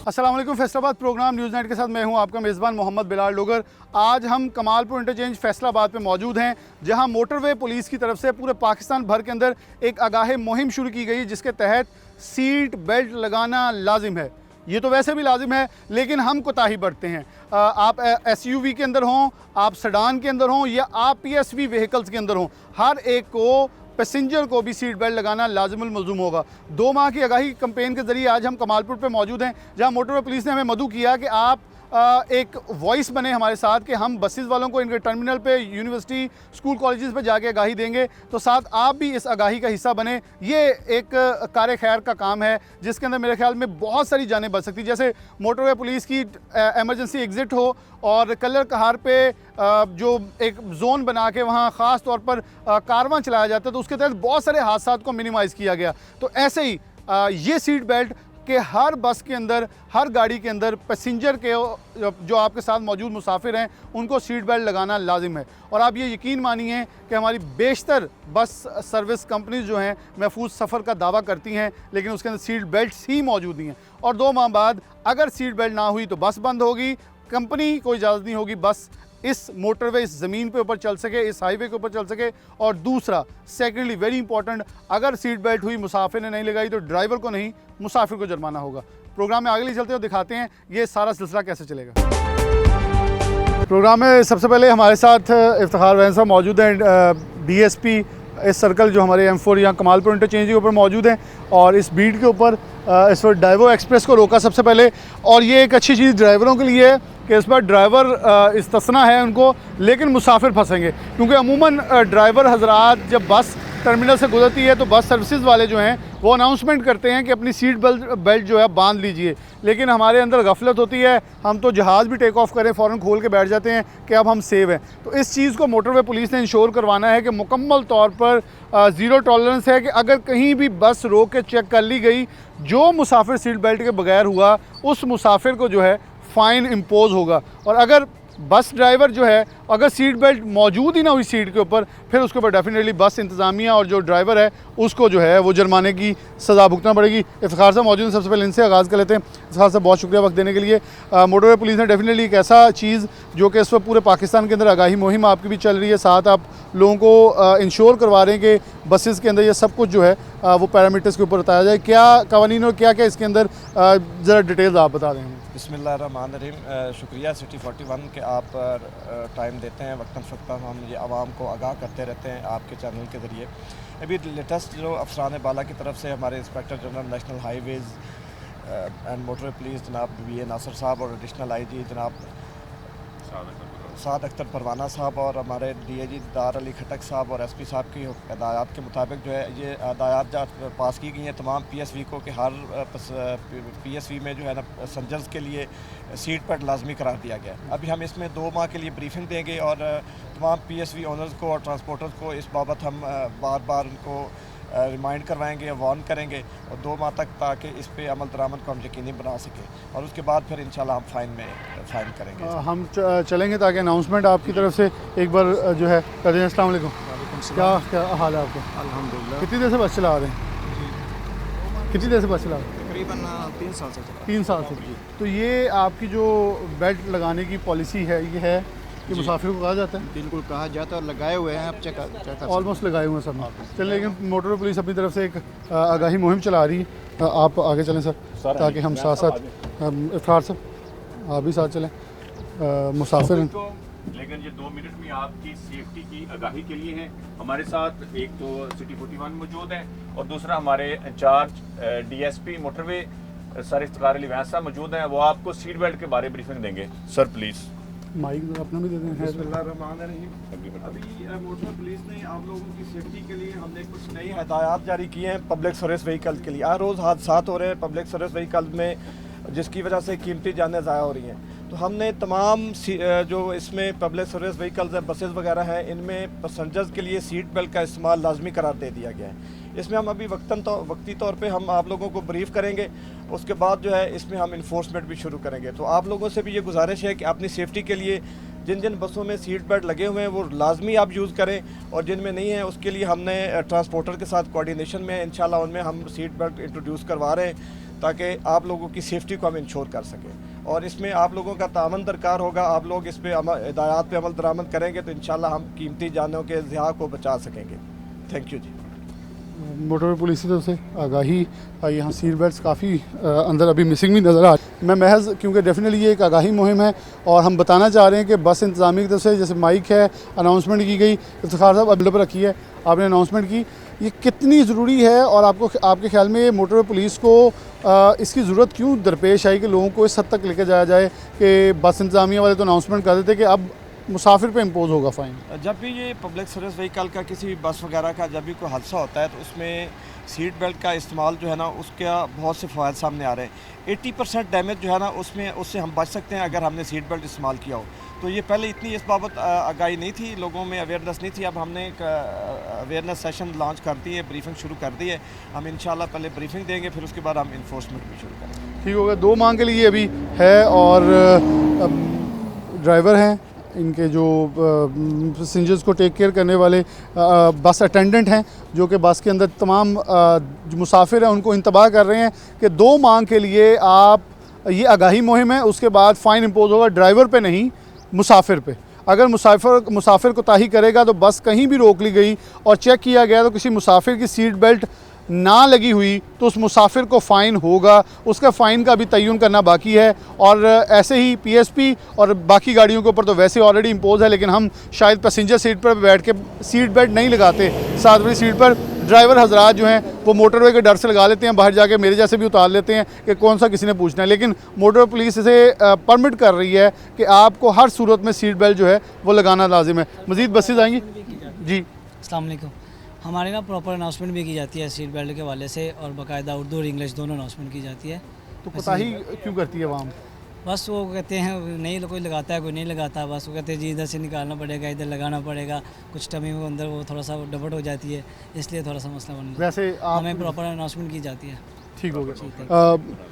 अस्सलाम वालेकुम। Faisalabad programme news night के साथ मैं हूं आपका मेज़बान मोहम्मद बिलाल डोगर। आज हम कमालपुर इंटरचेंज फैसलाबाद पे मौजूद हैं, जहां मोटरवे पुलिस की तरफ से पूरे पाकिस्तान भर के अंदर एक आगाही मुहिम शुरू की गई, जिसके तहत सीट बेल्ट लगाना लाजिम है। ये तो वैसे भी लाजिम है, लेकिन हम कोताही बरतते हैं। आप SUV के अंदर हों, आप सेडान के अंदर हों या आप PSV व्हीकल्स के अंदर हों, हर एक को पैसेंजर को भी सीट बेल्ट लगाना लाजिमुल मलज़ूम होगा। 2 माह की आगाही कैंपेन के ज़रिए आज हम कमालपुर पे मौजूद हैं, जहां मोटरवे पुलिस ने हमें मदऊ किया कि आप एक वॉइस बने हमारे साथ कि हम बसेस वालों को इनके टर्मिनल पे, यूनिवर्सिटी, स्कूल, कॉलेजेस पे जाके आगाही देंगे, तो साथ आप भी इस आगाही का हिस्सा बने। ये एक कार खैर का काम है, जिसके अंदर मेरे ख्याल में बहुत सारी जानें बच सकती। जैसे मोटरवे पुलिस की एमरजेंसी एग्ज़िट हो और कलर कहार पे जो एक जोन बना के वहाँ ख़ास तौर पर कारवां चलाया जाता है, तो उसके तहत बहुत सारे हादसात को मिनिमाइज़ किया गया। तो ऐसे ही ये सीट बेल्ट कि हर बस के अंदर, हर गाड़ी के अंदर पैसेंजर के जो आपके साथ मौजूद मुसाफिर हैं, उनको सीट बेल्ट लगाना लाजिम है। और आप ये यकीन मानिए कि हमारी बेशतर बस सर्विस कंपनीज जो हैं महफूज सफ़र का दावा करती हैं, लेकिन उसके अंदर सीट बेल्ट्स ही मौजूद नहीं हैं। और 2 माह बाद अगर सीट बेल्ट ना हुई तो बस बंद होगी, कंपनी को इजाज़त नहीं होगी बस इस मोटरवे, इस ज़मीन पे ऊपर चल सके, इस हाईवे के ऊपर चल सके। और दूसरा, सेकेंडली वेरी इंपॉर्टेंट, अगर सीट बेल्ट हुई, मुसाफिर ने नहीं लगाई, तो ड्राइवर को नहीं, मुसाफिर को जुर्माना होगा। प्रोग्राम में आगे ले चलते हैं और दिखाते हैं ये सारा सिलसिला कैसे चलेगा। प्रोग्राम में सबसे पहले हमारे साथ इफ्तिखार वैन साहब मौजूद हैं, DSP इस सर्कल जो हमारे M4 यहाँ कमालपुर इंटरचेंज के ऊपर मौजूद हैं, और इस बीट के ऊपर इस वक्त डाइवो एक्सप्रेस को रोका सबसे पहले। और ये एक अच्छी चीज़ ड्राइवरों के लिए है कि इस बार ड्राइवर इस्तिस्ना है उनको, लेकिन मुसाफिर फंसेंगे, क्योंकि अमूमन ड्राइवर हजरात जब बस टर्मिनल से गुजरती है तो बस सर्विसेज वाले जो हैं वो अनाउंसमेंट करते हैं कि अपनी सीट बेल्ट जो है बांध लीजिए, लेकिन हमारे अंदर गफलत होती है, हम तो जहाज़ भी टेक ऑफ करें फ़ौरन खोल के बैठ जाते हैं कि अब हम सेव हैं। तो इस चीज़ को मोटरवे पुलिस ने इंश्योर करवाना है कि मुकम्मल तौर पर ज़ीरो टॉलरेंस है कि अगर कहीं भी बस रोक के चेक कर ली गई, जो मुसाफिर सीट बेल्ट के बगैर हुआ, उस मुसाफिर को जो है फ़ाइन इम्पोज़ होगा। और अगर बस ड्राइवर जो है, अगर सीट बेल्ट मौजूद ही ना हुई सीट के ऊपर, फिर उसके ऊपर डेफिनेटली बस इंतज़ामिया और जो ड्राइवर है उसको जो है वो जुर्माने की सज़ा भुगतना पड़ेगी। इफ्तिखार साहब मौजूद हैं, सबसे पहले इनसे आगाज़ कर लेते हैं। इफ्तिखार साहब, बहुत शुक्रिया वक्त देने के लिए। मोटरवे पुलिस ने डेफिनेटली एक ऐसा चीज़ जो कि इस वक्त पूरे पाकिस्तान के अंदर आगाही मुहिम आपकी भी चल रही है, साथ आप लोगों को इंश्योर करवा रहे हैं कि बसेस के अंदर ये सब कुछ जो है वो पैरामीटर्स के ऊपर बताया जाए। क्या कवानीन और क्या क्या इसके अंदर ज़रा डिटेल्स आप बता दें। बिस्मिल्लाहिर्रहमानिर्रहीम। शुक्रिया सिटी 41 के आप टाइम देते हैं, वक्तन फ़वक्तन हम ये आवाम को आगाह करते रहते हैं आपके चैनल के ज़रिए। अभी लेटेस्ट जो अफसरान बाला की तरफ से हमारे inspector general national highways and motorway police जनाब BA नासिर साहब और एडिशनल IG जनाब साद अख्तर परवाना साहब और हमारे DIG दार अली खटक साहब और SP साहब की हदायत के मुताबिक जो है ये हदायत पास की गई हैं तमाम PSV को कि हर PSV में जो है ना पैसेंजर्स के लिए सीट बेल्ट लाजमी करार दिया गया है। अभी हम इसमें 2 माह के लिए ब्रीफिंग देंगे और तमाम PSV ओनर्स को और ट्रांसपोर्टर्स को इस बाबत हम बार बार उनको रिमाइंड करवाएंगे, वार्न करेंगे और 2 माह तक, ताकि इस पे अमल दरामद को हम यकीनी बना सकें और उसके बाद फिर इंशाल्लाह हम फ़ाइन करेंगे। हम चलेंगे ताकि अनाउंसमेंट आपकी तरफ से एक बार जो है कर दें। अस्सलाम वालेकुम। क्या हाल है आपका? अल्हम्दुलिल्लाह। कितनी देर से बस चला रहे हैं? कितनी देर से बस चला रहे हैं? तकरीबन 3 साल से 3 साल से। तो ये आपकी जो बेल्ट लगाने की पॉलिसी है, ये है कि मुसाफिर को कहा जाता है? बिल्कुल कहा जाता है और लगाए हुए हैं, आप चेक ऑलमोस्ट लगाए हुए हैं सब। चलिए, लेकिन मोटरवे पुलिस अपनी तरफ से एक आगाही मुहिम चला रही है। आप आगे चलें सर, ताकि हम साथ साथ, इफ्तिखार साहब आप भी साथ चलें। मुसाफिर लेकिन ये 2 मिनट में आपकी सेफ्टी की आगाही के लिए हैं। हमारे साथ एक तो सिटी 41 मौजूद है और दूसरा हमारे incharge DSP motorway sir Iftikhar Ali Wain साहब मौजूद हैं। वो आपको सीट बेल्ट के बारे में ब्रीफिंग देंगे। सर प्लीज़ माइक अपना भी दे दें। बिस्मिल्लाहिर्रहमानिर्रहीम। अभी मोटरवे पुलिस ने आप लोगों की सेफ्टी के लिए हमने कुछ नई हदायत जारी की हैं पब्लिक सर्विस व्हीकल के लिए। हर रोज़ हादसात हो रहे हैं पब्लिक सर्विस व्हीकल में, जिसकी वजह से कीमती जानें ज़ाया हो रही हैं। तो हमने तमाम जो इसमें पब्लिक सर्विस व्हीकल्स हैं, बसेस वगैरह हैं, इनमें पैसेंजर्स के लिए सीट बेल्ट का इस्तेमाल लाजमी करार दे दिया गया है। इसमें हम अभी वक्ती तौर पे हम आप लोगों को ब्रीफ करेंगे, उसके बाद जो है इसमें हम इन्फोर्समेंट भी शुरू करेंगे। तो आप लोगों से भी ये गुजारिश है कि अपनी सेफ्टी के लिए जिन जिन बसों में सीट बेल्ट लगे हुए हैं वो लाजमी आप यूज़ करें, और जिनमें नहीं है उसके लिए हमने ट्रांसपोर्टर के साथ कोऑर्डिनेशन में इंशाल्लाह उनमें हम सीट बेल्ट इंट्रोड्यूस करवा रहे हैं, ताकि आप लोगों की सेफ्टी को हम इंश्योर कर सकें। और इसमें आप लोगों का तावन दरकार होगा। आप लोग इस पे हिदायत पे अमल दरामद करेंगे तो इंशाल्लाह हम कीमती जानों के ज़िया को बचा सकेंगे। थैंक यू जी। मोटरवे पुलिस की तरफ से आगाही, यहाँ सीट बेल्ट काफ़ी अंदर अभी मिसिंग भी नज़र आ रही है। मैं महज क्योंकि डेफिनेटली ये एक आगाही मुहिम है और हम बताना चाह रहे हैं कि बस इंतज़ामिया की तरफ से जैसे माइक है, अनाउंसमेंट की गई, इफ्तिखार साहब अभी पर रखी है, आपने अनाउंसमेंट की, ये कितनी ज़रूरी है और आपके ख्याल में मोटरवे पुलिस को इसकी ज़रूरत क्यों दरपेश आई कि लोगों को इस हद तक लेकर जाया जाए कि बस इंतज़ामिया वाले तो अनाउंसमेंट कर देते कि अब मुसाफिर पे इम्पोज होगा फ़ाइन? जब भी ये पब्लिक सर्विस व्हीकल का किसी भी बस वगैरह का जब भी कोई हादसा होता है तो उसमें सीट बेल्ट का इस्तेमाल जो है ना उसका बहुत से फ़ायदे सामने आ रहे हैं। 80% डैमेज जो है ना उससे हम बच सकते हैं अगर हमने सीट बेल्ट इस्तेमाल किया हो। तो ये पहले इतनी इस बाबत आगाही नहीं थी, लोगों में अवेयरनेस नहीं थी। अब हमने एक अवेयरनेस सेशन लॉन्च कर दी है, ब्रीफिंग शुरू कर दी है। हम इंशाल्लाह पहले ब्रीफिंग देंगे, फिर उसके बाद हम इन्फोर्समेंट भी शुरू करेंगे। ठीक होगा। 2 माह के लिए अभी है और ड्राइवर हैं, इनके जो पैसेंजर्स को टेक केयर करने वाले बस अटेंडेंट हैं जो कि बस के अंदर तमाम जो मुसाफिर हैं उनको इंतबाह कर रहे हैं कि 2 माह के लिए आप, ये आगाही मुहिम है, उसके बाद फ़ाइन इम्पोज होगा ड्राइवर पे नहीं मुसाफिर पे। अगर मुसाफिर कोताही करेगा तो बस कहीं भी रोक ली गई और चेक किया गया तो किसी मुसाफिर की सीट बेल्ट ना लगी हुई तो उस मुसाफिर को फ़ाइन होगा। उसका फ़ाइन का भी तयन करना बाकी है और ऐसे ही पीएसपी और बाकी गाड़ियों के ऊपर तो वैसे ऑलरेडी इम्पोज है, लेकिन हम शायद पैसेंजर सीट पर बैठ के सीट बेल्ट नहीं लगाते। 7 वाली सीट पर ड्राइवर हजरात जो हैं वो मोटरवे के डर से लगा लेते हैं, बाहर जाके मेरे जैसे भी उतार लेते हैं कि कौन सा किसी ने पूछना है। लेकिन मोटरवे पुलिस इसे परमिट कर रही है कि आपको हर सूरत में सीट बेल्ट जो है वो लगाना लाजिम है। मज़ीद बसेज आएंगी जी। अस्सलाम वालेकुम। हमारे ना प्रॉपर अनाउंसमेंट भी की जाती है सीट बेल्ट के हवाले से और बाकायदा उर्दू और इंग्लिश दोनों अनाउंसमेंट की जाती है। तो कोताही क्यों करती है आवाम? बस वो कहते हैं नहीं, कोई लगाता है कोई नहीं लगाता, बस वो कहते हैं जी इधर से निकालना पड़ेगा, इधर लगाना पड़ेगा। कुछ टमी के अंदर वो थोड़ा सा डबट हो जाती है, इसलिए थोड़ा सा मसला बन वैसे हमें प्रॉपर अनाउंसमेंट की जाती है। ठीक हो गया।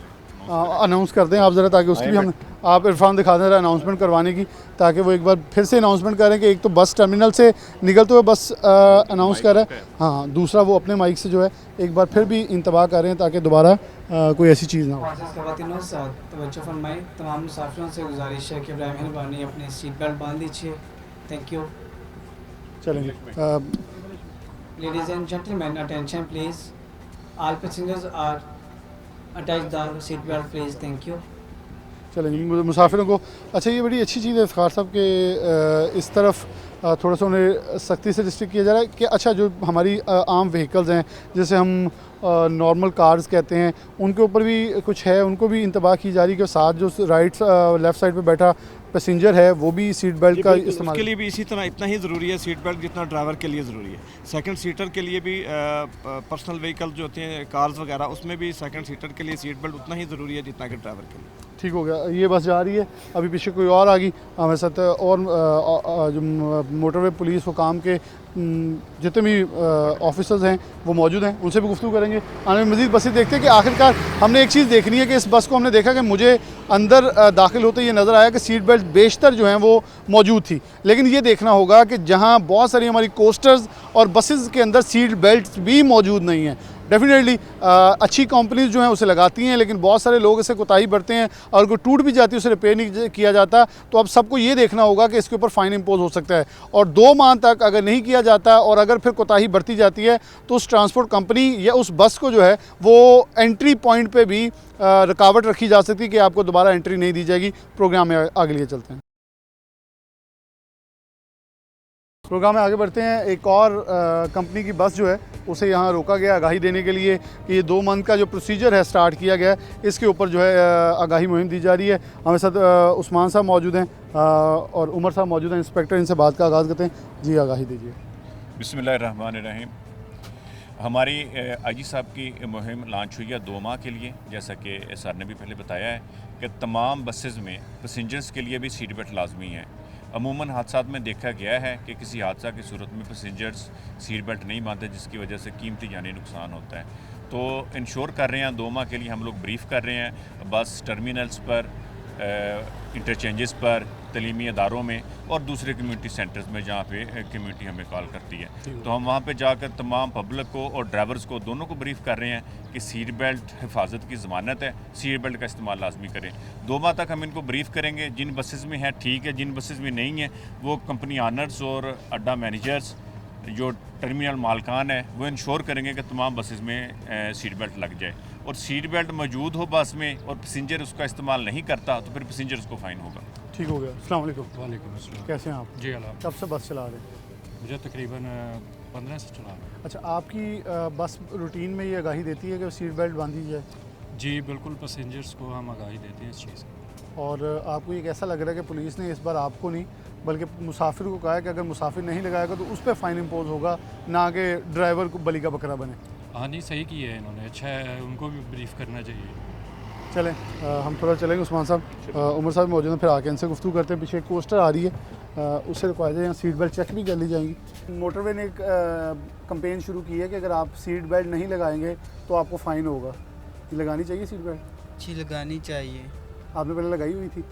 अनाउंस कर दें आप ज़रा, ताकि उसकी भी हम आप इरफान दिखा दें अनाउंसमेंट करवाने की, ताकि वो एक बार फिर से अनाउंसमेंट करें कि एक तो बस टर्मिनल से निकलते हुए बस अनाउंस कर रहा है, हाँ, दूसरा वो अपने माइक से जो है एक बार फिर भी इंतबाह करें ताकि दोबारा कोई ऐसी चीज़ ना हो। तवज्जो फरमाएं, तमाम मुसाफिरों से गुजारिश है कि मेहरबानी अपनी सीट बेल्ट बांध लीजिए। Thank you. चलेंगे। Ladies and gentleman, attention please, all passengers are attach the seat belt please. Thank you. चलेंगे मुसाफिरों को। अच्छा, ये बड़ी अच्छी चीज़ है इफ्तिखार साहब कि इस तरफ थोड़ा सा उन्हें सख्ती से रिस्ट्रिक्ट किया जा रहा है कि अच्छा जो हमारी आम व्हीकल्स हैं, जैसे हम नॉर्मल कार्स कहते हैं, उनके ऊपर भी कुछ है, उनको भी इंतबाह की जा रही है कि साथ जो राइट लेफ़्ट साइड पे बैठा पैसेंजर है वो भी सीट बेल्ट का इस्तेमाल। उसके लिए भी इसी तरह इतना ही ज़रूरी है सीट बेल्ट जितना ड्राइवर के लिए ज़रूरी है। सेकंड सीटर के लिए भी पर्सनल व्हीकल जो होते हैं कार्स वगैरह, उसमें भी सेकंड सीटर के लिए सीट बेल्ट उतना ही ज़रूरी है जितना कि ड्राइवर के लिए। ठीक हो गया। ये बस जा रही है, अभी पीछे कोई और आ गई हमारे साथ, और जो मोटरवे पुलिस वो काम के जितने भी ऑफिसर्स हैं वो मौजूद हैं, उनसे भी गुफ्तगू करेंगे। आने में मज़ीद बसें देखते हैं कि आखिरकार हमने एक चीज़ देखनी है कि इस बस को हमने देखा कि मुझे अंदर दाखिल होते ये नज़र आया कि सीट बेल्ट बेशतर जो हैं वो मौजूद थी, लेकिन ये देखना होगा कि जहाँ बहुत सारी हमारी कोस्टर्स और बसेस के अंदर सीट बेल्ट भी मौजूद नहीं हैं। डेफिनेटली अच्छी कंपनीज जो हैं उसे लगाती हैं, लेकिन बहुत सारे लोग इसे कोताही बरतते हैं और कोई टूट भी जाती है उसे रिपेयर नहीं किया जाता। तो अब सबको ये देखना होगा कि इसके ऊपर फ़ाइन इम्पोज हो सकता है, और 2 माह तक अगर नहीं किया जाता और अगर फिर कोताही बरती जाती है तो उस ट्रांसपोर्ट कंपनी या उस बस को जो है वो एंट्री पॉइंट पे भी रुकावट रखी जा सकती है कि आपको दोबारा एंट्री नहीं दी जाएगी। प्रोग्राम में आगे लिए चलते हैं। प्रोग्राम में आगे बढ़ते हैं। एक और कंपनी की बस जो है उसे यहाँ रोका गया आगाही देने के लिए कि ये 2 मंथ का जो प्रोसीजर है स्टार्ट किया गया है, इसके ऊपर जो है आगाही मुहिम दी जा रही है। हमारे साथ उस्मान साहब मौजूद हैं और उमर साहब मौजूद हैं, इंस्पेक्टर, इनसे बात का आगाज़ करते हैं। जी, आगाही दीजिए। बिस्मिल्लाहिर्रहमानिर्रहीम। हमारी आईजी साहब की मुहिम लॉन्च हुई है 2 माह के लिए, जैसा कि सर ने भी पहले बताया है कि तमाम बसेज़ में पैसेंजर्स के लिए भी सीट बेल्ट लाजमी है। अमूमन हादसात में देखा गया है कि किसी हादसा की सूरत में पैसेंजर्स सीट बेल्ट नहीं बांधते, जिसकी वजह से कीमती जानी नुकसान होता है। तो इंश्योर कर रहे हैं 2 माह के लिए हम लोग ब्रीफ कर रहे हैं बस टर्मिनल्स पर, इंटरचेंजेस पर, तलीमी इदारों में और दूसरे कम्यूनिटी सेंटर्स में जहाँ पे कम्यूनिटी हमें कॉल करती है। तो हम वहाँ पे जाकर तमाम पब्लिक को और ड्राइवर्स को दोनों को ब्रीफ कर रहे हैं कि सीट बेल्ट हिफाजत की ज़मानत है, सीट बेल्ट का इस्तेमाल लाजमी करें। 2 माह तक हम इनको ब्रीफ करेंगे। जिन बसेस में है ठीक है, जिन बसेस में नहीं है वो कंपनी ऑनर्स और अड्डा मैनेजर्स जो टर्मिनल मालकान है वो इंश्योर करेंगे कि तमाम बसेस में सीट बेल्ट लग जाए, और सीट बेल्ट मौजूद हो बस में और पैसेंजर उसका इस्तेमाल नहीं करता तो फिर पैसेंजर उसको फ़ाइन होगा। ठीक हो गया। अस्सलाम वालेकुम। वालेकुम अस्सलाम। कैसे हैं आप? जी अल्लाह। कब से बस चला रहे हैं? मुझे तकरीबन 15 से चला रहा अच्छा, आपकी बस रूटीन में ये आगाही देती है कि सीट बेल्ट बांधी जाए, है। जी बिल्कुल, पैसेंजर्स को हम आगाही देते हैं इस चीज़ की। और आपको ये कैसा लग रहा है कि पुलिस ने इस बार आपको नहीं बल्कि मुसाफिर को कहा है कि अगर मुसाफिर नहीं लगाएगा तो उस पर फ़ाइन इम्पोज होगा, ना कि ड्राइवर को बलि का बकरा बने? हाँ नहीं, सही की है इन्होंने, अच्छा है, उनको भी ब्रीफ करना चाहिए। चलें हम थोड़ा चलेंगे। उस्मान साहब, उमर साहब मौजूद हैं, फिर आके इनसे गुफ्तगू करते हैं। पीछे एक पोस्टर आ रही है, उससे रिक्वायर्ड है यहाँ सीट बेल्ट चेक भी कर ली जाएंगी। मोटरवे ने एक कंपेन शुरू की है कि अगर आप सीट बेल्ट नहीं लगाएंगे तो आपको फ़ाइन होगा। लगानी चाहिए सीट बेल्ट? जी लगानी चाहिए। आपने पहले लगाई हुई थी?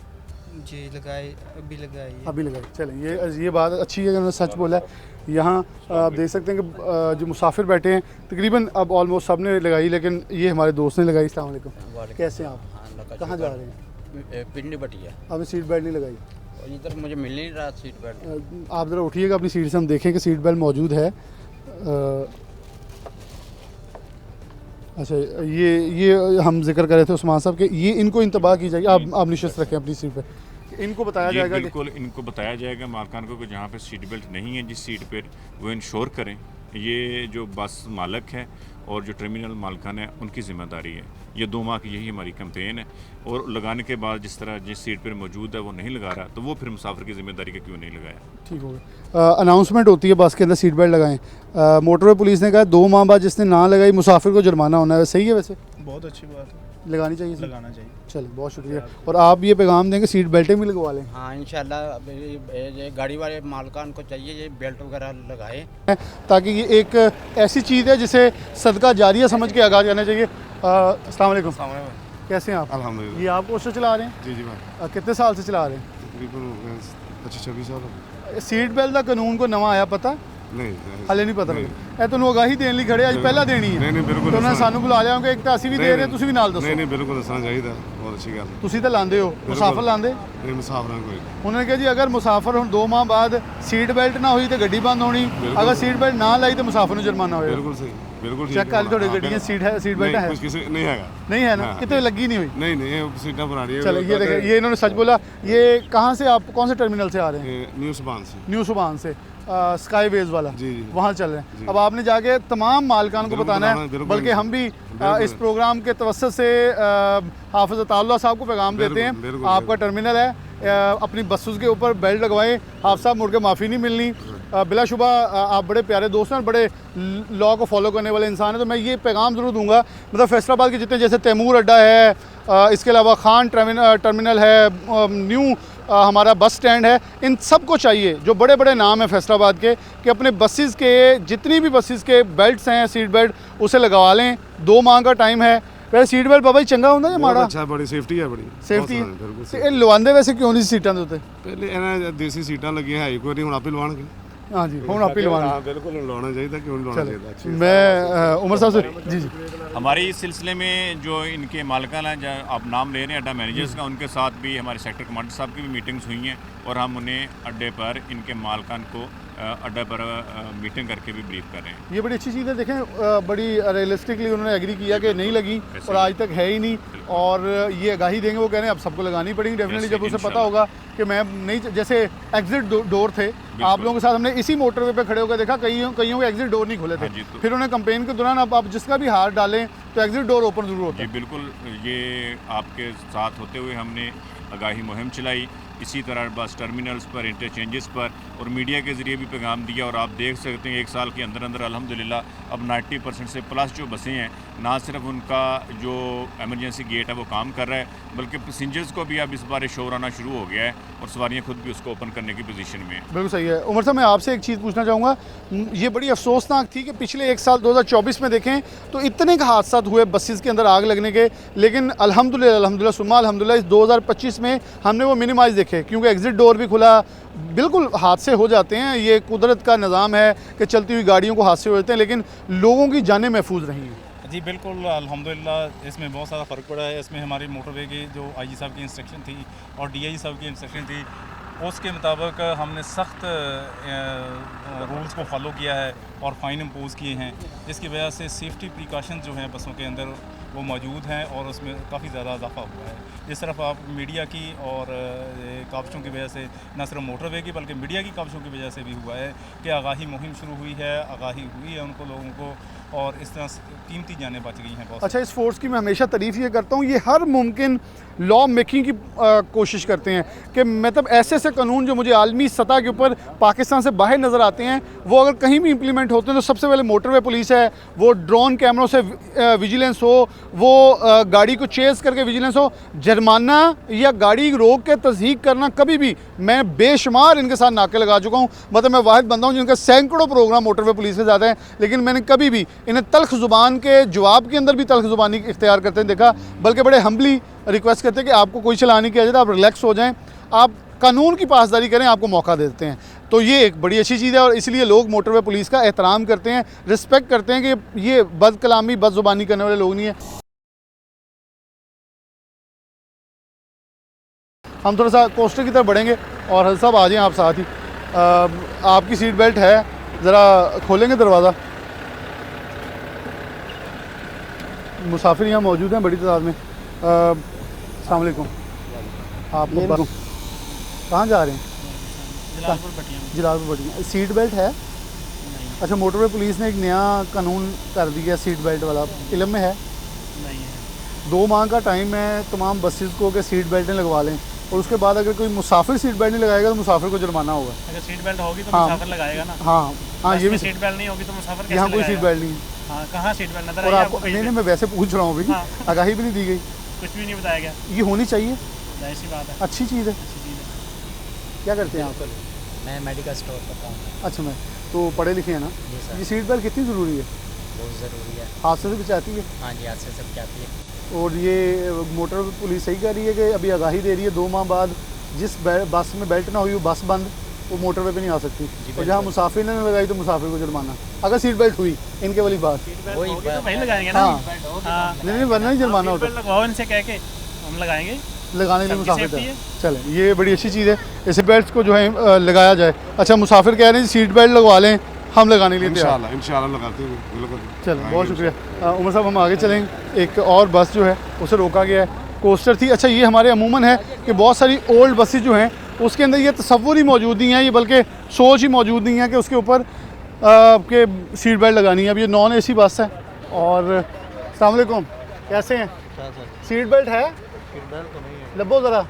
जी लगाई, अभी लगाई है। अभी लगाई। चलें, ये बात अच्छी है कि उन्होंने सच बोला है। यहाँ आप देख सकते हैं कि जो मुसाफिर बैठे हैं तकरीबन अब ऑलमोस्ट सब ने लगाई, लेकिन ये हमारे दोस्त ने लगाई। अस्सलाम वालेकुम। कैसे हैं आप? कहाँ जा रहे हैं? पिंडी बटिया। आपने सीट बेल्ट नहीं लगाई? और इधर मुझे मिल नहीं रहा सीट बेल्ट। आप ज़रा उठिएगा अपनी सीट से, हम देखें कि सीट बेल्ट मौजूद है। अच्छा, ये हम जिक्र कर रहे थे उस्मान साहब के, ये इनको इंतबाह की जाएगी। आप निश्चित रखें अपनी सीट पे, इनको बताया जाएगा बिल्कुल इनको बताया जाएगा मालकान को कि जहाँ पे सीट बेल्ट नहीं है जिस सीट पर वो इंश्योर करें। ये जो बस मालक है और जो टर्मिनल मालकान है उनकी ज़िम्मेदारी है। ये 2 माह की यही हमारी कैंपेन है, और लगाने के बाद जिस तरह जिस सीट पर मौजूद है वो नहीं लगा रहा तो वो फिर मुसाफिर की ज़िम्मेदारी का क्यों नहीं लगाया। ठीक हो गया। अनाउंसमेंट होती है बस के अंदर सीट बेल्ट लगाएं। मोटरवे पुलिस ने कहा 2 माह बाद जिसने ना लगाई मुसाफिर को जुर्माना होना है। सही है? वैसे बहुत अच्छी बात है, लगानी चाहिए, लगाना चाहिए। चलो बहुत शुक्रिया। और आप ये पैगाम देंगे सीट बेल्टें भी लगवा लें हाँ इंशाल्लाह, ये गाड़ी वाले मालकान को चाहिए ये बेल्ट वगैरह लगाए, ताकि ये एक ऐसी चीज़ है जिसे सदका जारिया समझ के आगाह जाना चाहिए। अस्सलाम वालेकुम। कैसे हैं आप? अल्हम्दुलिल्लाह। ये आप कोस्टर चला रहे हैं? जी जी भाई, कितने साल से चला रहे हैं? तकरीबन 25-26 साल। सीट बेल्ट का कानून को नवा आया पता? नहीं हले नहीं पता ए ਤੁਹਾਨੂੰ ਆਗਾਹੀ ਦੇਣ ਲਈ ਖੜੇ ਅੱਜ ਪਹਿਲਾਂ ਦੇਣੀ ਹੈ। ਨਹੀਂ ਬਿਲਕੁਲ ਤੇ ਉਹਨਾਂ ਸਾਨੂੰ ਬੁਲਾ ਲਿਆ ਕਿ ਇੱਕ ਤਾਂ ਅਸੀਂ ਵੀ ਦੇ ਰਹੇ ਤੁਸੀਂ ਵੀ ਨਾਲ ਦੱਸੋ। ਨਹੀਂ ਬਿਲਕੁਲ ਦੱਸਣਾ ਚਾਹੀਦਾ, ਬਹੁਤ ਅੱਛੀ ਗੱਲ। ਤੁਸੀਂ ਤਾਂ ਲਾਉਂਦੇ ਹੋ, ਮੁਸਾਫਰ ਲਾਉਂਦੇ? ਨਹੀਂ ਮੁਸਾਫਰਾਂ ਕੋਈ। ਉਹਨਾਂ ਨੇ ਕਿਹਾ ਜੀ ਅਗਰ ਮੁਸਾਫਰ ਹੁਣ 2 ਮਾਹ ਬਾਅਦ ਸੀਟ ਬੈਲਟ ਨਾ ਹੋਈ ਤੇ ਗੱਡੀ ਬੰਦ ਹੋਣੀ, ਅਗਰ ਸੀਟ ਬੈਲਟ ਨਾ ਲਾਈ ਤੇ ਮੁਸਾਫਰ ਨੂੰ ਜੁਰਮਾਨਾ ਹੋਏਗਾ। ਬਿਲਕੁਲ ਸਹੀ, ਬਿਲकुल ठीक। चेक कर ਤੁਹਾਡੇ ਗੱਡੀਆਂ ਸੀਟ है, सीट बेल्ट है? कुछ किसी नहीं है, नहीं है ना, कितने लगी नहीं हुई? नहीं नहीं, सीटें पुरानी है। चलो ये देखें, ये इन्होंने सच बोला। ये कहाँ से आप कौन से टर्मिनल से आ रहे हैं? न्यू सुबान से। न्यू सुबान से, स्काईवेज वाला जी जी वहाँ चल रहे हैं। अब आपने जाके तमाम मालकान को बताना है, बिल्कुल, बल्कि हम भी इस प्रोग्राम के तवस्सुत से हाफिज़ अताउल्लाह साहब को पैगाम देते हैं। बिल्कुल, आपका टर्मिनल है, अपनी बसों के ऊपर बेल्ट लगवाएं। हाफ साहब मुड़ के माफ़ी नहीं मिलनी। बिलाशुबा आप बड़े प्यारे दोस्त हैं और बड़े लॉ को फॉलो करने वाले इंसान हैं, तो मैं ये पैगाम ज़रूर दूंगा। मतलब फैसलाबाद के जितने, जैसे तैमूर अड्डा है, इसके अलावा खान टर्मिनल है, न्यू हमारा बस स्टैंड है, इन सब को चाहिए जो बड़े बड़े नाम हैं फैसलाबाद के कि अपने बसेस के जितनी भी बसेस के बेल्ट्स हैं सीट बेल्ट उसे लगवा लें। 2 माह का टाइम है। वैसे सीट बेल्ट बाबा जी चंगा होंदा या माड़ा? अच्छा, बड़ी सेफ्टी है, बड़ी सेफ्टी बहुत है। बिल्कुल ਤੇ ਇਹ ਲਵਾਉਂਦੇ ਵੈਸੇ ਕਿਉਂ ਨਹੀਂ ਸੀਟਾਂ ਦੇ ਉੱਤੇ? ਪਹਿਲੇ ਇਹਨਾਂ ਦੇਸੀ ਸੀਟਾਂ ਲੱਗੀਆਂ ਹੈ, ਕੋਈ ਨਹੀਂ, ਹੁਣ ਆਪੇ ਲਵਾਉਣਗੇ। हाँ जी, ਹੁਣ ਆਪੇ ਲਵਾਉਣ। हाँ बिल्कुल लाना चाहिए, क्यों नहीं लाना चाहिए। अच्छी मैं उमर साहब से जी जी हमारे इस सिलसिले में जो इनके मालकान हैं, जो आप नाम ले रहे हैं अड्डा मैनेजर्स का, उनके साथ भी हमारे सेक्टर कमांडर साहब की भी मीटिंग्स हुई हैं, और हम उन्हें अड्डे पर इनके मालकान को अड्डे पर मीटिंग करके भी ब्रीफ कर रहे हैं। ये बड़ी अच्छी चीज़ है। देखें बड़ी रियलिस्टिकली उन्होंने एग्री किया कि नहीं लगी और आज तक है ही नहीं, और ये आगाही देंगे। वो कह रहे हैं अब सबको लगानी पड़ेगी डेफिनेटली, जब उसे पता होगा कि मैं नहीं, जैसे एग्जिट डोर थे आप लोगों के साथ, हमने इसी मोटरवे पे खड़े होकर देखा कईयों के एग्जिट डोर नहीं खुले थे। तो फिर उन्हें कंपेन के दौरान अब आप जिसका भी हाथ डालें तो एग्जिट डोर ओपन जरूर होता जी है। बिल्कुल, ये आपके साथ होते हुए हमने आगाही मुहिम चलाई। इसी तरह बस टर्मिनल्स पर, इंटरचेंजेस पर और मीडिया के ज़रिए भी पैगाम दिया, और आप देख सकते हैं 1 साल के अंदर अंदर अल्हम्दुलिल्लाह अब 90% से प्लस जो बसें हैं, ना सिर्फ उनका जो एमरजेंसी गेट है वो काम कर रहा है, बल्कि पैसेंजर्स को भी अब इस बार शोर आना शुरू हो गया है, और सवारियाँ खुद भी उसको ओपन करने की पोजीशन में है। बिल्कुल सही है। उमर साहब, मैं आपसे एक चीज़ पूछना चाहूँगा। ये बड़ी अफसोसनाक थी कि पिछले 1 साल 2024 में देखें तो इतने का हादसा हुए बसेस के अंदर आग लगने के, लेकिन अल्हम्दुलिल्लाह सुम्मा अल्हम्दुलिल्लाह इस 2025 में हमने वो मिनिमाइज़ देखे। रखे, क्योंकि एग्ज़िट डोर भी खुला, बिल्कुल हादसे हो जाते हैं, ये कुदरत का निज़ाम है कि चलती हुई गाड़ियों को हादसे हो जाते हैं, लेकिन लोगों की जानें महफूज रही हैं। जी बिल्कुल, अल्हम्दुलिल्लाह इसमें बहुत सारा फ़र्क पड़ा है। इसमें हमारी मोटरवे की जो आईजी साहब की इंस्ट्रक्शन थी और डीआईजी साहब की इंस्ट्रक्शन थी, उसके मुताबिक हमने सख्त रूल्स को फॉलो किया है और फ़ाइन इम्पोज़ किए हैं, जिसकी वजह से सेफ्टी प्रिकॉशन जो हैं बसों के अंदर वो मौजूद हैं और उसमें काफ़ी ज़्यादा इजाफा हुआ है। जिस तरफ आप मीडिया की और काबशों की वजह से, न सिर्फ मोटरवे की बल्कि मीडिया की काबशों की वजह से भी हुआ है कि आगाही मुहिम शुरू हुई है, आगाही हुई है उनको लोगों को, और इस तरह कीमती जानें बच गई हैं बहुत। अच्छा, इस फोर्स की मैं हमेशा तारीफ़ ये करता हूँ, ये हर मुमकिन लॉ मेकिंग की कोशिश करते हैं कि मतलब ऐसे ऐसे कानून जो मुझे आलमी सतह के ऊपर पाकिस्तान से बाहर नज़र आते हैं, वो अगर कहीं भी इम्प्लीमेंट होते हैं तो सबसे पहले मोटरवे पुलिस है, वो ड्रोन कैमरों से विजिलेंस हो, वो गाड़ी को चेज़ करके विजिलेंस हो, जुर्माना या गाड़ी रोक के तस्दीक करना, कभी भी मैं बेशुमार इनके साथ नाके लगा चुका हूँ। मतलब मैं वाहिद बंदा हूँ जिनका सैकड़ों प्रोग्राम मोटरवे पुलिस के ज़्यादा हैं, लेकिन मैंने कभी भी इन्हें तल्ख ज़ुबान के जवाब के अंदर भी तल्ख ज़ुबानी इख्तियार करते हैं देखा, बल्कि बड़े हम्बली रिक्वेस्ट करते हैं कि आपको कोई चलाने की आज़ादी, आप रिलैक्स हो जाएं, आप कानून की पासदारी करें, आपको मौका देते हैं। तो ये एक बड़ी अच्छी चीज़ है और इसलिए लोग मोटरवे पुलिस का एहतराम करते हैं, रिस्पेक्ट करते हैं कि ये बद कलामी बद ज़ुबानी करने वाले लोग नहीं हैं। हम थोड़ा सा कोस्टर की तरफ बढ़ेंगे और हज़रत साहब आ जाएँ आप साथ ही। आपकी सीट बेल्ट है, ज़रा खोलेंगे दरवाज़ा। मुसाफिर यहाँ मौजूद हैं बड़ी तादाद में। अस्सलाम वालेकुम। आप कहाँ जा रहे हैं? जलालपुर बटिया। सीट बेल्ट है? अच्छा, मोटरवे पुलिस ने एक नया कानून कर दिया सीट बेल्ट वाला, इल्म में है? नहीं है। 2 माह का टाइम है तमाम बसेस को कि सीट बेल्टें लगवा लें, और उसके बाद अगर कोई मुसाफिर सीट बेल्ट नहीं लगाएगा तो मुसाफिर को जुर्माना होगा। अगर सीट बेल्ट होगी तो हाँ, मुसाफिर लगाएगा ना। हाँ हाँ, ये भी सीट बेल्ट नहीं होगी तो मुसाफिर कैसे यहाँ कोई लगाएगा? सीट बेल्ट नहीं है। हाँ, कहाँ सीट बेल्ट नजर और आई आपको नहीं, मैं वैसे पूछ रहा हूँ अभी, हाँ। आगाही भी नहीं दी गई, कुछ भी नहीं बताया गया। ये होनी चाहिए, ऐसी बात है, अच्छी चीज़ है। अच्छी चीज़ है। क्या करते हैं आप? मैं मेडिकल स्टोर करता हूँ। अच्छा, मैं तो पढ़े लिखे हैं ना। जी सर। ये सीट बेल्ट कितनी ज़रूरी है? बहुत ज़रूरी है। हादसे से बचाती है। हाँ जी, हाथ से सब जाती है। और ये मोटर पुलिस सही कह रही है कि अभी आगाही दे रही है 2 माह बाद जिस बस में बेल्ट ना हुई वो बस बंद, वो मोटरवे पे नहीं आ सकती, और जहाँ मुसाफिर ने लगाई तो मुसाफिर को जुर्माना, अगर सीट बेल्ट हुई। इनके वाली बात वही तो वही लगाएंगे ना। हाँ। हाँ, नहीं, वरना नहीं जुर्माना होता, लगाओ इनसे कह के हम लगाएंगे। लगाने के लिए सबकी मुसाफिर सेफ्टी है। चलें, ये बड़ी अच्छी चीज़ है, इस बेल्ट को जो है लगाया जाए। अच्छा, मुसाफिर कह रहे हैं सीट बेल्ट लगवा लें, हम लगाने के लिए तैयार। इंशाल्लाह लगाते हैं, बिल्कुल। चलें, बहुत शुक्रिया उमर साहब। हम आगे चलेंगे। एक और बस जो है उसे रोका गया है, कोस्टर थी। अच्छा, ये हमारे अमूमन है कि बहुत सारी ओल्ड बसेस जो हैं उसके अंदर ये तसव्वुर ही मौजूद नहीं है, ये बल्कि सोच ही मौजूद नहीं है कि उसके ऊपर के सीट बेल्ट लगानी है। अब ये नॉन AC बस है। और अस्सलाम वालेकुम, कैसे हैं? सीट बेल्ट है? सीट बेल्ट तो नहीं है। लब्बो ज़रा।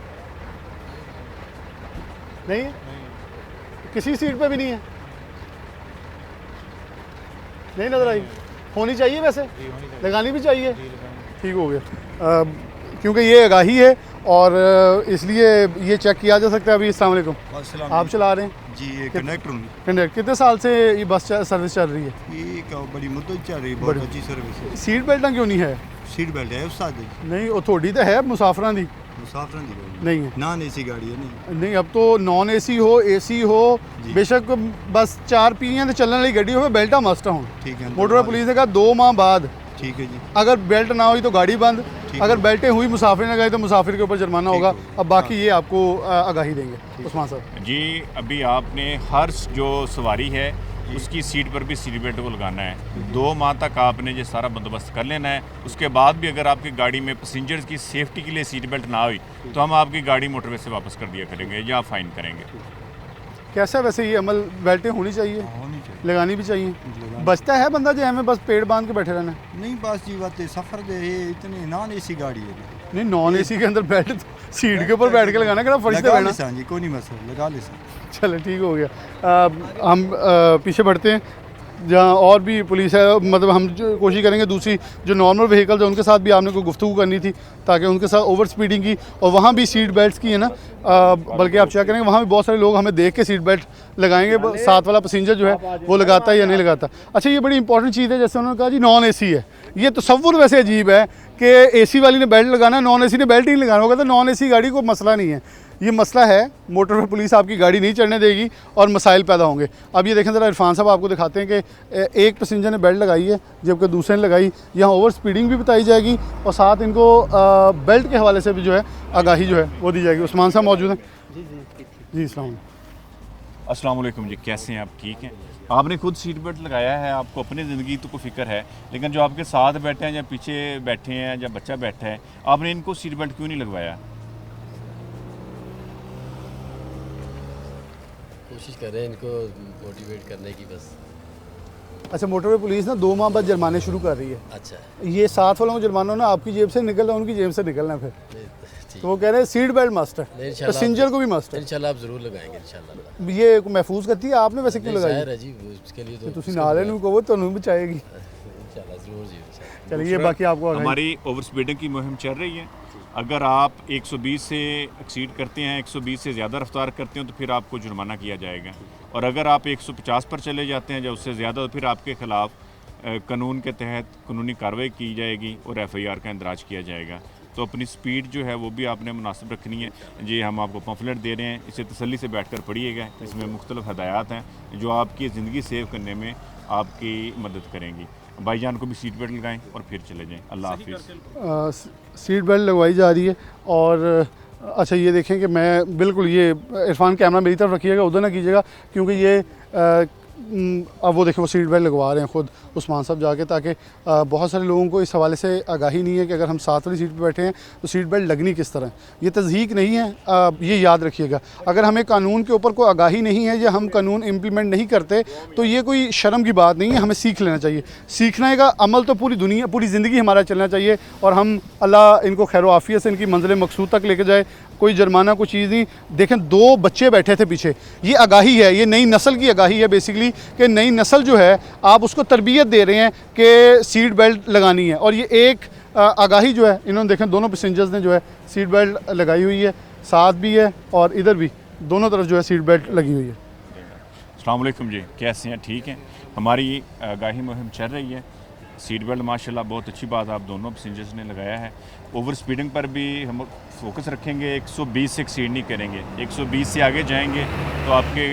नहीं है? किसी सीट पे भी नहीं है? नहीं नज़र आई? होनी चाहिए वैसे, लगानी भी चाहिए। ठीक हो गया, क्योंकि ये आगाही है और इसलिए ये चेक किया जा सकता है। अभी अस्सलाम वालेकुम, आप चला रहे हैं? जी, ये कंडक्टर हूँ। कंडक्टर, कितने साल से ये बस सर्विस चल रही है? ये बड़ी मुद्दत चल रही है, बहुत अच्छी सर्विस है। सीट बेल्ट क्यों नहीं है? सीट बेल्ट है उस्ताद जी। नहीं, वो थोड़ी तो है मुसाफिर दी, मुसाफिर दी नहीं है। नॉन AC गाड़ी है नहीं। नहीं, अब तो नॉन AC हो AC हो, बेशक बस 4 पीढ़ियाँ तो चलने वाली गड्डी हो, बेल्टा मस्ट हो। ठीक है, मोटरवे पुलिस ने कहा 2 माह बाद, ठीक है जी। अगर बेल्ट ना हुई तो गाड़ी बंद, अगर बेल्टें हुई मुसाफिर ने गए तो मुसाफिर के ऊपर जुर्माना होगा। अब बाकी ये आपको आगाही देंगे उस्मान साहब जी। अभी आपने हर जो सवारी है उसकी सीट पर भी सीट बेल्ट को लगाना है। 2 माह तक आपने ये सारा बंदोबस्त कर लेना है। उसके बाद भी अगर आपकी गाड़ी में पैसेंजर्स की सेफ्टी के लिए सीट बेल्ट ना हुई तो हम आपकी गाड़ी मोटरवे से वापस कर दिया करेंगे या फाइन करेंगे। कैसा वैसे ये अमल? बेल्टें होनी चाहिए, लगानी भी चाहिए। बचता है बंदा जो हमें बस पेड़ बांध के बैठे रहना है? नहीं, बस जी बात सफ़र जो है इतनी नॉन AC गाड़ी है। नहीं, नॉन AC के अंदर बेल्ट सीट के ऊपर बैठ के लगाना क्या फर्श पे लगा बैठना? ले सान जी, कोई नहीं मसला, लगा ले सान। चलो, ठीक हो गया। हम पीछे बढ़ते हैं जहाँ और भी पुलिस है। मतलब हम जो कोशिश करेंगे दूसरी जो नॉर्मल व्हीकल्स है उनके साथ भी आपने कोई गुफ्तगू करनी थी ताकि उनके साथ ओवर स्पीडिंग की, और वहाँ भी सीट बेल्ट्स की है ना, बल्कि आप चेक करेंगे वहाँ भी बहुत सारे लोग हमें देख के सीट बेल्ट लगाएंगे, साथ वाला पैसेंजर जो है वो लगाता है या नहीं लगाता। अच्छा, ये बड़ी इंपॉर्टेंट चीज़ है, जैसे उन्होंने कहा जी नॉन AC है, ये तसव्वुर वैसे अजीब है कि AC वाली ने बेल्ट लगाना है, नॉन AC ने बेल्ट ही नहीं लगाना होगा, तो नॉन AC गाड़ी को मसला नहीं है। ये मसला है, मोटरवे पुलिस आपकी गाड़ी नहीं चढ़ने देगी और मसाइल पैदा होंगे। अब ये देखें ज़रा, इरफान साहब आपको दिखाते हैं कि एक पैसेंजर ने बेल्ट लगाई है जबकि दूसरे ने लगाई। यहाँ ओवर स्पीडिंग भी बताई जाएगी और साथ इनको बेल्ट के हवाले से भी जो है आगाही जो है वो दी जाएगी। उस्मान साहब मौजूद हैं जी, अस्सलाम वालेकुम जी, कैसे हैं आप? ठीक हैं? आपने खुद सीट बेल्ट लगाया है, आपको अपनी ज़िंदगी तो कोई फ़िक्र है, लेकिन जो आपके साथ बैठे हैं या पीछे बैठे हैं या बच्चा बैठा है, आपने इनको सीट बेल्ट क्यों नहीं लगवाया? कोशिश कर रहे हैं इनको मोटिवेट करने की बस। अच्छा, मोटरवे पुलिस ना 2 माह बाद जुर्माने शुरू कर रही है। अच्छा, ये साथ वालों को जुर्माना ना आपकी जेब से निकल रहा है, उनकी जेब से निकलना है फिर। ठीक। तो वो कह रहे हैं सीट बेल्ट मस्ट है, इंशाल्लाह पैसेंजर को भी मस्ट है। इंशाल्लाह आप ज़रूर लगाएंगे इंशाल्लाह। ये महफूज करती है, आपने वैसे क्यों लगाई? ज़ाहिर है जी, उसके लिए तो तुसी नाले नूं कहो तो नहीं बचाएगी। इंशाल्लाह ज़रूर जी इंशाल्लाह। चलिए, बाकी आपको आगाही। हमारी ओवर स्पीडिंग की मुहिम चल रही है। अगर आप 120 से एक्सीड करते हैं, 120 से ज़्यादा रफ्तार करते हैं तो फिर आपको जुर्माना किया जाएगा, और अगर आप 150 पर चले जाते हैं या उससे ज़्यादा तो फिर आपके ख़िलाफ़ कानून के तहत कानूनी कार्रवाई की जाएगी और FIR का इंदराज किया जाएगा। तो अपनी स्पीड जो है वो भी आपने मुनासिब रखनी है जी। हम आपको पम्फलेट दे रहे हैं, इसे तसल्ली से बैठ कर पढ़िएगा। इसमें मुख्तलिफ हदायत हैं जो आपकी ज़िंदगी सेव करने में आपकी मदद करेंगी। भाईजान को भी सीट बेल्ट लगाएं और फिर चले जाएं। अल्लाह हाफिज़। सीट बेल्ट लगवाई जा रही है। और अच्छा, ये देखें कि मैं बिल्कुल, ये इरफान कैमरा मेरी तरफ रखिएगा, उधर ना कीजिएगा, क्योंकि ये अब वो देखें वो सीट बेल्ट लगवा रहे हैं खुद उस्मान साहब जाके, ताकि बहुत सारे लोगों को इस हवाले से आगाही नहीं है कि अगर हम साथ वाली सीट पर बैठे हैं तो सीट बेल्ट लगनी किस तरह। ये तज़हीक नहीं है, ये याद रखिएगा। अगर हमें कानून के ऊपर कोई आगाही नहीं है या हम कानून इम्प्लीमेंट नहीं करते तो ये कोई शर्म की बात नहीं है, हमें सीख लेना चाहिए। सीखने का अमल तो पूरी दुनिया, पूरी ज़िंदगी हमारा चलना चाहिए, और हम अल्लाह इनको खैर आफियत से इनकी मंजिल मकसूद तक लेके जाए। कोई जुर्माना कोई चीज़ नहीं। देखें, 2 बच्चे बैठे थे पीछे, ये आगाही है, ये नई नस्ल की आगाही है बेसिकली, कि नई नस्ल जो है आप उसको तरबियत दे रहे हैं कि सीट बेल्ट लगानी है। और ये एक आगाही जो है, इन्होंने देखें दोनों पैसेंजर्स ने जो है सीट बेल्ट लगाई हुई है, साथ भी है और इधर भी, दोनों तरफ जो है सीट बेल्ट लगी हुई है। अस्सलाम वालेकुम जी, कैसे हैं? ठीक हैं? हमारी आगाही मुहिम चल रही है। सीट बेल्ट माशाल्लाह बहुत अच्छी बात आप दोनों पैसेंजर्स ने लगाया है। ओवर स्पीडिंग पर भी हम फोकस रखेंगे, 120 से एक्सीड नहीं करेंगे। 120 से आगे जाएंगे तो आपके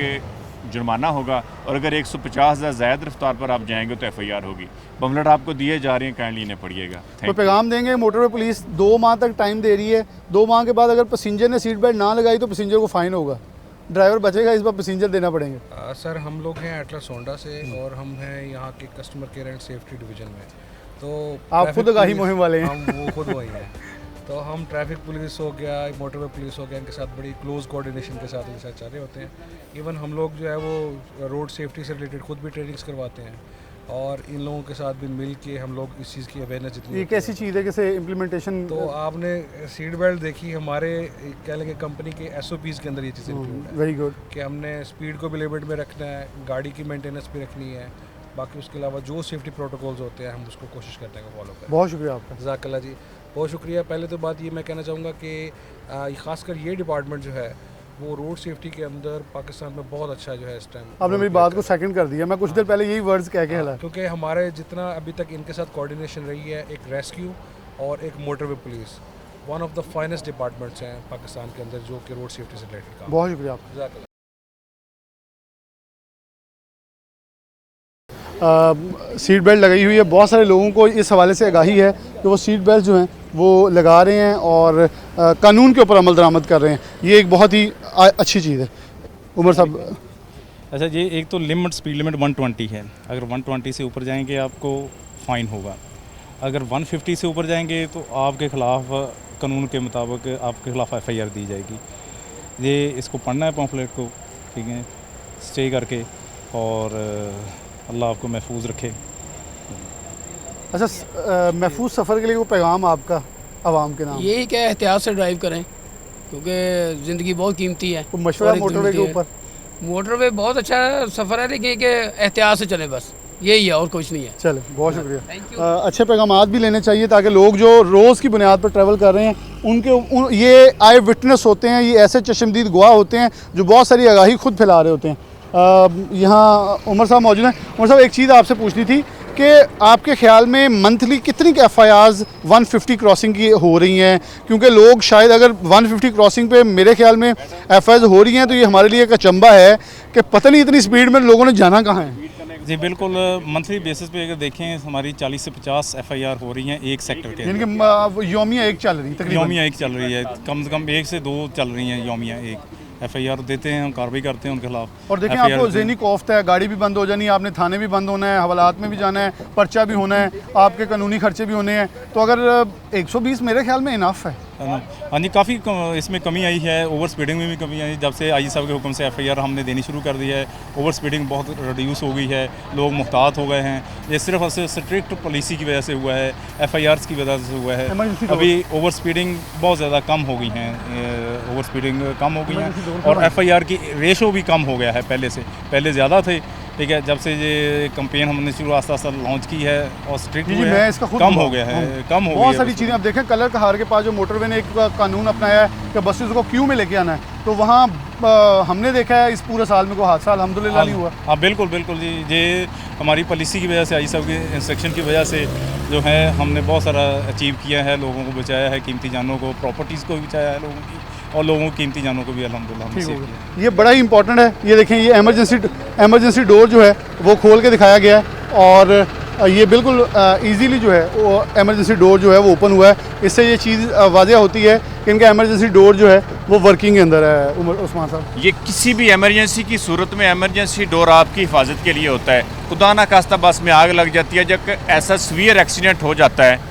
जुर्माना होगा, और अगर 150 या ज़्यादा रफ्तार पर आप जाएंगे तो FIR होगी। पम्फलेट आपको दिए जा रहे हैं, काइंडली इन्हें पढ़िएगा। तो पैगाम देंगे, मोटरवे पुलिस 2 माह तक टाइम दे रही है। 2 माह के बाद अगर पैसेंजर ने सीट बेल्ट ना लगाई तो पैसेंजर को फ़ाइन होगा, ड्राइवर बचेगा, इस बार पैसेंजर देना पड़ेंगे। सर, हम लोग हैं एटलस होंडा से और हम हैं यहाँ के customer care and safety division में। तो आप खुद आगाही मुहिम वाले हैं? हम वो खुद वही हैं। तो हम ट्रैफिक पुलिस हो गया, मोटरवे पुलिस हो गया, इनके साथ बड़ी क्लोज कोऑर्डिनेशन के साथ इनके साथ चल रहे होते हैं। इवन हम लोग जो है वो रोड सेफ्टी से रिलेटेड खुद भी ट्रेनिंग्स करवाते हैं, और इन लोगों के साथ भी मिल के हम लोग इस चीज़ की अवेयरनेस जितनी। ये कैसी चीज़ है कैसे इम्प्लीमेंटेशन? तो आपने सीट बेल्ट देखी, हमारे कह लेंगे कंपनी के SOPs के अंदर ये चीज़ इंक्लूड है। Very good. कि हमने स्पीड को भी लिमिट में रखना है, गाड़ी की मेंटेनेंस भी रखनी है, बाकी उसके अलावा जो सेफ्टी प्रोटोकॉल्स होते हैं हम उसको कोशिश करते हैं फॉलो करें। बहुत शुक्रिया आपका। जज़ाकल्लाह जी, बहुत शुक्रिया। पहले तो बात ये मैं कहना चाहूँगा कि ख़ासकर ये डिपार्टमेंट जो है वो रोड सेफ्टी के अंदर पाकिस्तान में बहुत अच्छा जो है इस टाइम। आपने मेरी बात को सेकंड कर दिया, मैं कुछ देर पहले यही वर्ड्स कह के हला। क्योंकि हमारे जितना अभी तक इनके साथ कोऑर्डिनेशन रही है, एक रेस्क्यू और एक motorway police, one of the finest departments हैं पाकिस्तान के अंदर जो कि रोड सेफ्टी से रिलेटेड काम। बहुत शुक्रिया आपका। जज़ाकल्लाह। सीट बेल्ट लगाई हुई है, बहुत सारे लोगों को इस हवाले से आगाही है कि वो सीट बेल्ट जो हैं वो लगा रहे हैं और कानून के ऊपर अमल दरामद कर रहे हैं। ये एक बहुत ही अच्छी चीज़ है। उमर साहब, अच्छा, ये एक तो लिमिट स्पीड लिमिट 120 है। अगर 120 से ऊपर जाएंगे आपको फ़ाइन होगा। अगर 150 से ऊपर जाएंगे तो आपके ख़िलाफ़ कानून के मुताबिक आपके ख़िलाफ़ FIR दी जाएगी। ये इसको पढ़ना है पम्फलेट को, ठीक है, स्टे करके, और अल्लाह आपको महफूज रखे। अच्छा, महफूज सफ़र के लिए वो पैगाम आपका आवाम के नाम? यही क्या, एहतियात से ड्राइव करें क्योंकि ज़िंदगी बहुत कीमती है। मशवरा मोटरवे के ऊपर? मोटरवे बहुत अच्छा सफ़र है, लेकिन कि एहतियात से चले, बस यही है और कुछ नहीं है। चले, बहुत शुक्रिया। अच्छे पैगाम भी लेने चाहिए ताकि लोग जो रोज़ की बुनियाद पर ट्रैवल कर रहे हैं ये आई विटनेस होते हैं, ये ऐसे चश्मदीद गवाह होते हैं जो बहुत सारी आगाही खुद फैला रहे होते हैं। यहाँ उमर साहब मौजूद हैं। उमर साहब, एक चीज़ आपसे पूछनी थी कि आपके ख्याल में मंथली कितनी FIRs 150 क्रॉसिंग की हो रही हैं? क्योंकि लोग शायद अगर 150 क्रॉसिंग पे मेरे ख्याल में FIRs हो रही हैं तो ये हमारे लिए एक अचंबा है कि पता नहीं इतनी स्पीड में लोगों ने जाना कहाँ है। जी बिल्कुल, मंथली बेसिस पे अगर देखें हमारी 40 से 50 FIR हो रही हैं एक सेक्टर के, यानी कि योमिया एक चल रही तकरीबन। योमिया एक चल रही है, कम से कम 1 से 2 चल रही हैं योमिया एक। FIR देते हैं, हम कार्रवाई करते हैं उनके खिलाफ। और देखें आपको ज़हनी खौफ है, गाड़ी भी बंद हो जानी है, आपने थाने भी बंद होना है, हवालात में भी जाना है, पर्चा भी होना है, आपके कानूनी खर्चे भी होने हैं। तो अगर 120 मेरे ख्याल में इनफ है। हाँ जी, काफ़ी इसमें कमी आई है, ओवर स्पीडिंग में भी कमी आई। जब से IG साहब के हुक्म से FIR हमने देनी शुरू कर दी है, ओवर स्पीडिंग बहुत रिड्यूस हो गई है, लोग मुहतात हो गए हैं। ये सिर्फ स्ट्रिक्ट पॉलिसी की वजह से हुआ है, FIRs की वजह से हुआ है। अभी ओवर स्पीडिंग बहुत ज़्यादा कम हो गई हैं, ओवर स्पीडिंग कम हो गई हैं और FIR की रेशो भी कम हो गया है पहले से। पहले ज़्यादा थे, ठीक है, जब से ये कैंपेन हमने शुरू आस्ता आस्ता लॉन्च की है और स्ट्रिक्ट मैं इसका खुद कम हो गया है, कम हो गया बहुत सारी चीज़ें। अब देखें कलर कहार के पास जो मोटरवे ने एक कानून अपनाया है कि बसेस को क्यू में लेके आना है, तो वहाँ हमने देखा है इस पूरे साल में कोई हादसा अल्हम्दुलिल्लाह नहीं हुआ। हाँ बिल्कुल बिल्कुल जी, ये हमारी पॉलिसी की वजह से, IG साहब के इंस्ट्रक्शन की वजह से जो है हमने बहुत सारा अचीव किया है, लोगों को बचाया है, कीमती जानों को, प्रॉपर्टीज़ को भी बचाया है लोगों की, और लोगों की कीमती जानों को भी अल्हम्दुलिल्लाह हमने सेव किया। ये बड़ा ही इंपॉर्टेंट है। ये देखें, ये एमरजेंसी डोर जो है वो खोल के दिखाया गया है और ये बिल्कुल इजीली जो है वो एमरजेंसी डोर जो है वो ओपन हुआ है। इससे ये चीज़ वाज़ह होती है कि इनका एमरजेंसी डोर जो है वो वर्किंग के अंदर है। उस्मान साहब, ये किसी भी एमरजेंसी की सूरत में एमरजेंसी डोर आपकी हिफाजत के लिए होता है। खुदा ना खास्ता बस में आग लग जाती है, जब ऐसा सीवियर एक्सीडेंट हो जाता है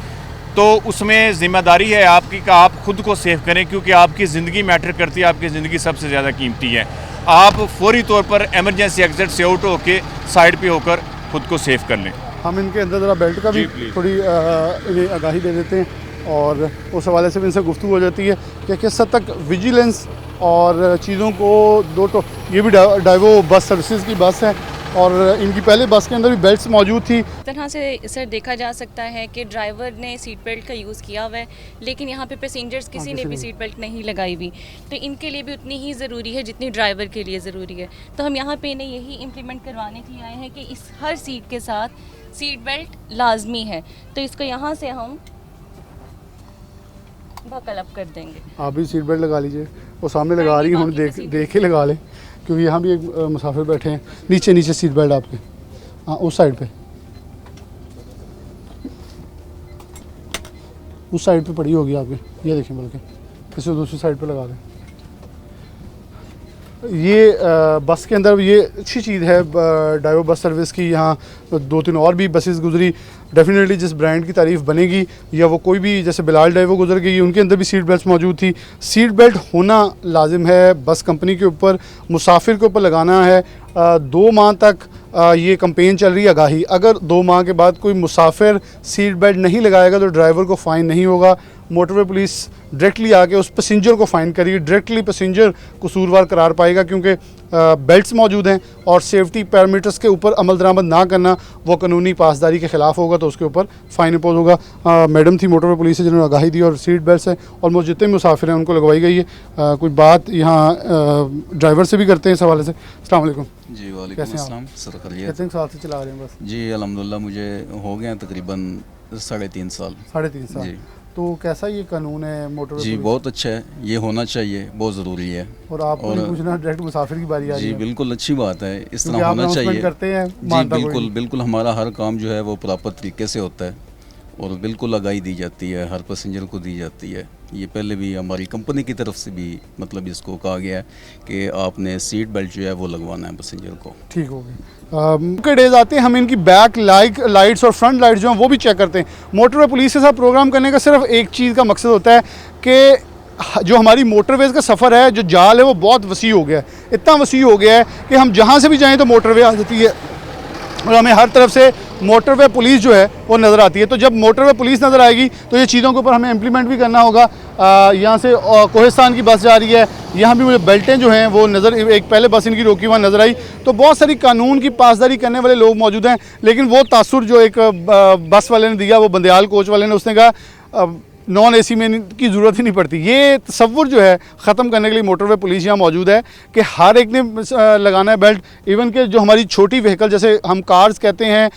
तो उसमें ज़िम्मेदारी है आपकी कि आप खुद को सेव करें, क्योंकि आपकी ज़िंदगी मैटर करती है, आपकी ज़िंदगी सबसे ज़्यादा कीमती है। आप फौरी तौर पर एमरजेंसी एग्जिट से आउट होकर साइड पे होकर खुद को सेव कर लें। हम इनके अंदर ज़रा बेल्ट का भी थोड़ी इन्हें आगाही दे देते हैं और उस हवाले से भी इनसे गुफ्तगू हो जाती है कि किस हद तक विजिलेंस और चीज़ों को ये भी डाइवो बस सर्विसेज की बस है और इनकी पहले बस के अंदर भी बेल्ट्स मौजूद थी। इस तरह से सर देखा जा सकता है कि ड्राइवर ने सीट बेल्ट का यूज़ किया हुआ है, लेकिन यहाँ पे पैसेंजर्स किसी ने भी सीट बेल्ट नहीं लगाई हुई, तो इनके लिए भी उतनी ही ज़रूरी है जितनी ड्राइवर के लिए ज़रूरी है। तो हम यहाँ पे इन्हें यही इम्प्लीमेंट करवाने के लिए आए हैं कि इस हर सीट के साथ सीट बेल्ट लाजमी है, तो इसको यहाँ से हम बकल अप कर देंगे। आप भी सीट बेल्ट लगा लीजिए, वो सामने लगा रही हैं, हम देख के लगा लें, क्योंकि यहाँ भी एक मुसाफिर बैठे हैं। नीचे सीट बेल्ट आपके, हाँ उस साइड पे पड़ी होगी आपके, ये देखें, बल्कि इसे दूसरी साइड पे लगा दें। ये बस के अंदर ये अच्छी चीज़ है डाइवो बस सर्विस की। यहाँ 2-3 और भी बसेस गुजरी, डेफिनेटली जिस ब्रांड की तारीफ़ बनेगी या वो कोई भी, जैसे बिलाल डाइवो गुजर गई, उनके अंदर भी सीट बेल्ट मौजूद थी। सीट बेल्ट होना लाजिम है, बस कंपनी के ऊपर, मुसाफिर के ऊपर लगाना है। 2 माह तक ये कैंपेन चल रही है आगाही। अगर 2 माह के बाद कोई मुसाफिर सीट बेल्ट नहीं लगाएगा तो ड्राइवर को फ़ाइन नहीं होगा। मोटरवे पुलिस डायरेक्टली आके उस पैसेंजर को फ़ाइन करेगी, डायरेक्टली पैसेंजर कसूरवार करार पाएगा, क्योंकि बेल्ट्स मौजूद हैं और सेफ्टी पैरामीटर्स के ऊपर अमल दरामद ना करना वो कानूनी पासदारी के ख़िलाफ़ होगा, तो उसके ऊपर फ़ाइन इम्पोज होगा। मैडम थी मोटरवे पुलिस से जिन्होंने आगाही दी और सीट बेल्ट है ऑलमोस्ट जितने मुसाफिर हैं उनको लगवाई गई है। कोई बात यहाँ ड्राइवर से भी करते हैं इस हवाले से। अस्सलाम वालेकुम जी। वालेकुम अस्सलाम सर, कितने साल से चला रहे हैं बस? जी अल्हम्दुलिल्लाह मुझे हो गए तकरीबन 3.5 साल। 3.5 साल जी। तो कैसा ये कानून है मोटरवे? जी बहुत अच्छा है, ये होना चाहिए, बहुत ज़रूरी है। और आपको पूछना डायरेक्ट मुसाफिर की बारी आ रही है। जी बिल्कुल अच्छी बात है, इस तरह होना चाहिए। करते हैं जी बिल्कुल हमारा हर काम जो है वो प्रॉपर तरीके से होता है और बिल्कुल आगाही दी जाती है, हर पैसेंजर को दी जाती है। ये पहले भी हमारी कंपनी की तरफ से भी मतलब इसको कहा गया है कि आपने सीट बेल्ट जो है वो लगवाना है पैसेंजर को। ठीक हो गया। के डेज आते हैं, हम इनकी बैक लाइट्स और फ्रंट लाइट्स जो हैं वो भी चेक करते हैं। मोटरवे पुलिस के साथ प्रोग्राम करने का सिर्फ एक चीज़ का मकसद होता है कि जो हमारी मोटरवेज़ का सफ़र है, जो जाल है वो बहुत वसी हो गया है, इतना वसी हो गया है कि हम जहाँ से भी जाएँ तो मोटरवे आ जाती है और हमें हर तरफ से मोटरवे पुलिस जो है वो नज़र आती है। तो जब मोटरवे पुलिस नज़र आएगी तो ये चीज़ों के ऊपर हमें इम्प्लीमेंट भी करना होगा। यहाँ से कोहिस्तान की बस जा रही है, यहाँ भी मुझे बेल्टें जो हैं वो नज़र, एक पहले बस इनकी रोकी वहाँ नज़र आई। तो बहुत सारी कानून की पासदारी करने वाले लोग मौजूद हैं, लेकिन वो तासुर जो एक बस वाले ने दिया, वो बंदयाल कोच वाले ने, उसने कहा नॉन एसी में की ज़रूरत ही नहीं पड़ती। ये तसव्वुर जो है ख़त्म करने के लिए मोटरवे पुलिस यहाँ मौजूद है कि हर एक ने लगाना है बेल्ट। इवन के जो हमारी छोटी व्हीकल जैसे हम कार्स कहते हैं,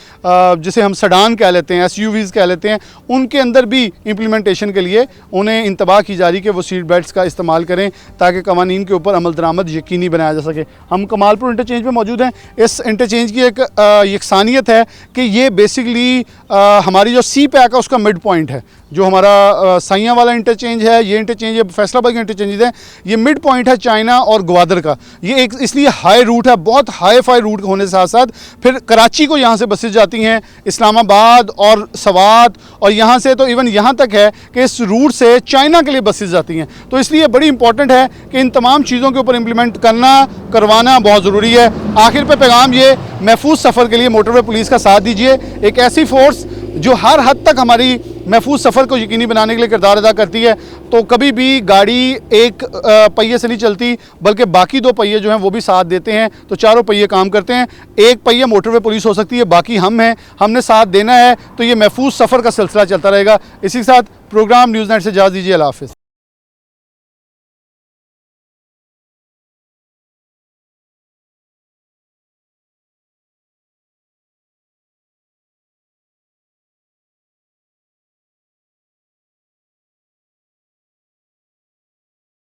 जिसे हम सडान कह लेते हैं, SUVs कह लेते हैं, उनके अंदर भी इम्प्लीमेंटेशन के लिए उन्हें इंतबाह की जा रही कि वो सीट बेल्ट्स का इस्तेमाल करें ताकि कवानीन के ऊपर अमल दरामद यकीनी बनाया जा सके। हम कमालपुर इंटरचेंज पे मौजूद हैं। इस इंटरचेंज की एक यकसानियत है कि ये बेसिकली हमारी जो CPAC है उसका मिड पॉइंट है। जो हमारा साइयाँ वाला इंटरचेंज है, ये इंटरचेंज, ये फैसलाबाद के इंटरचेंज है, ये मिड पॉइंट है चाइना और ग्वादर का। ये एक इसलिए हाई रूट है, बहुत हाई फाई रूट होने के साथ साथ फिर कराची को यहाँ से बसेस जाती हैं, इस्लामाबाद और सवात, और यहाँ से तो इवन यहाँ तक है कि इस रूट से चाइना के लिए बसेस जाती हैं। तो इसलिए बड़ी इंपॉर्टेंट है कि इन तमाम चीज़ों के ऊपर इम्प्लीमेंट करवाना बहुत ज़रूरी है। आखिर पे पैगाम ये, महफूज सफ़र के लिए मोटरवे पुलिस का साथ दीजिए। एक ऐसी फोर्स जो हर हद तक हमारी महफूज सफ़र को यकीनी बनाने के लिए किरदार अदा करती है। तो कभी भी गाड़ी एक पहिए से नहीं चलती, बल्कि बाकी 2 पहिए जो हैं वो भी साथ देते हैं, तो चारों पहिए काम करते हैं। एक पहिए मोटरवे पुलिस हो सकती है, बाकी हम हैं, हमने साथ देना है, तो ये महफूज सफ़र का सिलसिला चलता रहेगा। इसी के साथ प्रोग्राम न्यूज़ नेट से इजाज़त दीजिए। अल्लाह हाफ़िज़।